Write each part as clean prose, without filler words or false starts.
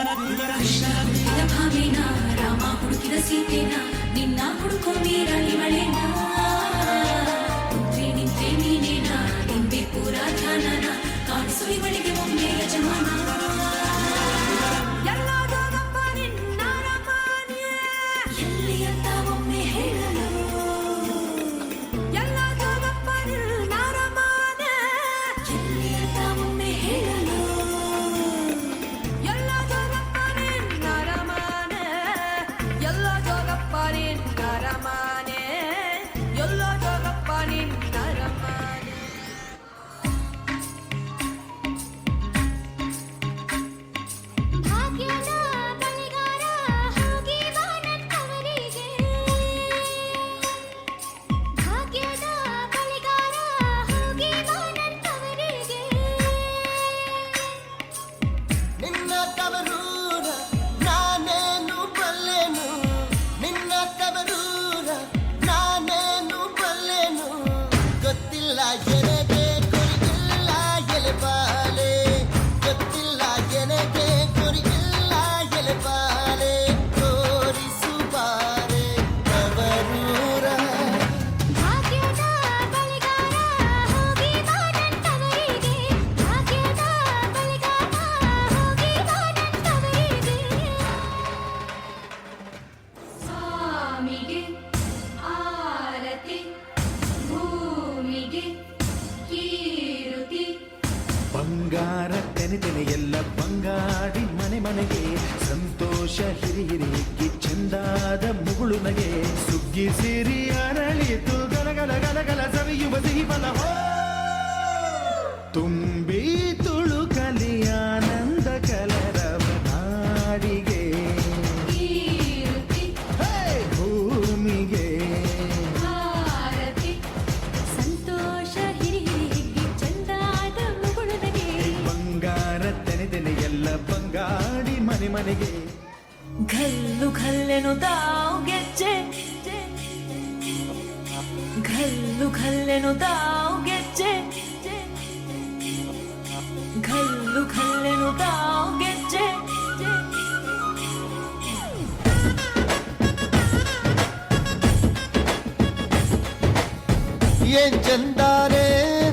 ಹುಡುಕಿದ ಭಾವೇನ ರಾಮ ಹುಡುಕಿದ ಸೀತೆನ ನಿನ್ನ ಹುಡುಕೋ ವೀರ ಇವಳೇನ ಕುಂತ್ರೆ ನಿಂತ್ರೆ ನೀನೇನ ನಿಂಬೆ ಪೂರ ಧ್ಯಾನನ ಕಾಣಿಸು ಇವಳಿಗೆ ಒಮ್ಮೆ ಯಜಮಾನ ಎಲ್ಲಿ ಅಂತ ಒಮ್ಮೆ ಹೇಳಲು ಎಲ್ಲಿ ಅಂತ ಒಮ್ಮೆ ಹೇಳಲು ಬಂಗಾರ ತೆನೆ ಎಲ್ಲ ಬಂಗಾಡಿ ಮನೆ ಮನೆಗೆ ಸಂತೋಷ ಹಿರಿಹಿರಿಗಿ ಚೆಂದಾದ ಮುಗುಳು ನಗೆ ಸುಗ್ಗಿ ಸಿರಿ ಅರಳಿತು ಗಲಗಲ ಗಲಗಲ ಸವಿಯುವ ಸಿಹಿಬಲ ತುಂಬಿ ತುಳುಕಲಿ ಆನಂದ ಕಲರವ ನಾಡಿಗೆ ಭೂಮಿಗೆ ಬಂಗಾಡಿ ಮನೆ ಮನೆಗೆ ಘಲ್ಲು ಘಲ್ಲೆನು ತಾವು ಗೆಜ್ಜೆ ಘಲ್ಲು ಘಲ್ಲೆನು ತಾವು ಗೆಜ್ಜೆ ಘಲ್ಲು ಘಲ್ಲೆನು ತಾವು ಗೆಜ್ಜೆ ಏನ್ ಚಂದಾನೆ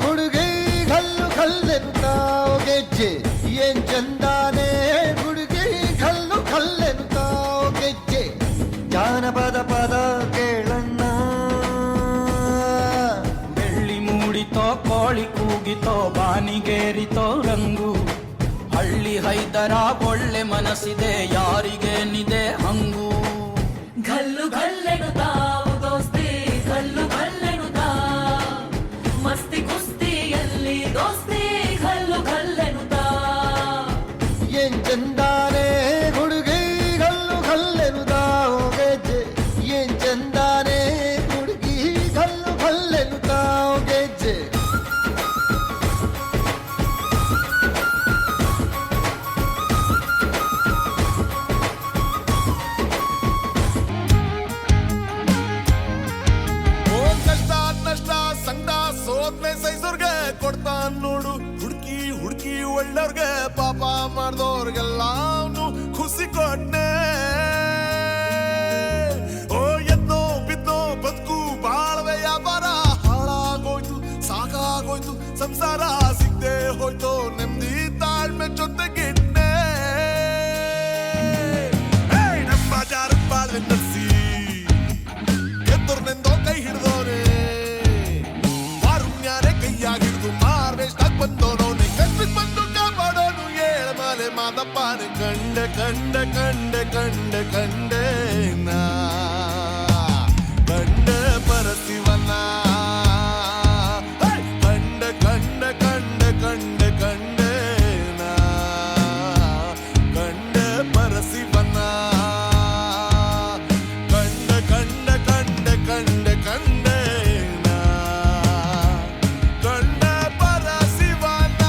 ಹುಡುಗಿ ಘಲ್ಲು ಘಲ್ಲೆನು ತಾವು ಗೆಜ್ಜೆ ಏನ್ ಚಂದಾನೆ ಹುಡುಗಿ ಘಲ್ಲು ಘಲ್ಲೆನು ತಾವು ಗೆಜ್ಜೆ ಜಾನಪದ ಪದ ಕೇಳಣ್ಣ ಬೆಳ್ಳಿ ಮೂಡಿತೋ ಕೋಳಿ ಕೂಗಿತೋ ಬಾನಿಗೇರಿತೋ ರಂಗು ಹಳ್ಳಿ ಹೈದರ ಒಳ್ಳೆ ಮನಸ್ಸಿದೆ ಯಾರಿಗೇನಿದೆ ಹಂಗು ಘಲ್ಲು ಘಲ್ಲೆನು ತಾವು ದೋಸ್ತಿ ಘಲ್ಲು ಘಲ್ಲೆನು ತಾ ಮಸ್ತಿ ಕುಸ್ತಿಯಲ್ಲಿ ದೋಸ್ತಿ ಘಲ್ಲು ಘಲ್ಲೆನು ಏನ್ ಚಂದಾನೆ ಹುಡುಗಿ ಘಲ್ಲು ಘಲ್ಲೆನು ತಾವು ಗೆಜ್ಜೆ ಏನ್ ಚಂದಾನೆ ಹುಡುಗಿ ಘಲ್ಲು ಘಲ್ಲೆನು ತಾವು ಗೆಜ್ಜೆ ನಷ್ಟ ಸಂಡ ಸೋದ್ನೆ ಸೈಸೋರ್ಗೆ ಕೊಡ್ತಾನ್ ನೋಡು ಹುಡುಕಿ ಹುಡುಕಿ ಒಳ್ಳೆಯವ್ರಿಗೆ ಪಾಪ ಮಾಡ್ದವ್ರಿಗೆಲ್ಲ ಖುಷಿ ಕೊಡ್ನೆ ಓ ಎದ್ದೋ ಬಿದ್ದೋ ಬದುಕು ಬಾಳ್ವೆ ವ್ಯಾಪಾರ ಹಾಳಾಗೋಯ್ತು ಸಾಕಾಗೋಯ್ತು ಸಂಸಾರ ಸಿಗ್ದೆ ಹೋಯ್ತು ನೆಮ್ಮದಿ ತಾಳ್ಮೆ ಜೊತೆಗಿಡ್ನೆ ನಮ್ಮ ಜಾರ ಬಾಳ್ವೆ ನಡೆಸಿ ಎದ್ದೋರ್ನೆಂದೋ ಕೈ ಹಿಡ್ದೋನೆ ವಾರುಣ್ಯಾನೆ ಕೈಯಾಗಿಡ್ದು ಮಾರ್ವೇಷ್ಟಾಗ್ ಬಂದೋನೋನೆ ಕನ್ಬಿಟ್ ಬಂದು ಕಾಪಾಡೋನು ಏಳ ಮಾಲೆ ಮಾದಪ್ಪನೆ ಕಂಡೆ ಕಂಡೆ ಕಂಡೆ ಕಂಡೆ ಕಂಡೆ ನಾ ಕಂಡೆ ಪರಸಿವನ ಕಂಡೆ ಕಂಡೆ ಕಂಡೆ ಕಂಡೆ ಕಂಡೆ ನಾ ಕಂಡೆ ಪರಸಿವನ ಕಂಡೆ ಕಂಡೆ ಕಂಡೆ ಕಂಡೆ ಕಂಡೆ ನಾ ಕಂಡೆ ಪರಸಿವನ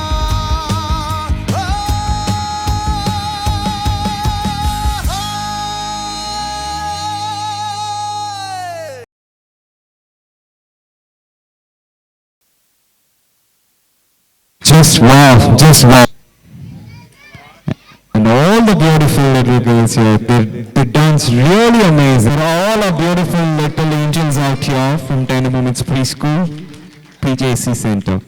Just wow, just wow. And all the the beautiful little girls here. They dance really amazing. All our beautiful little angels out here from Tender Moments Preschool, PJC Center.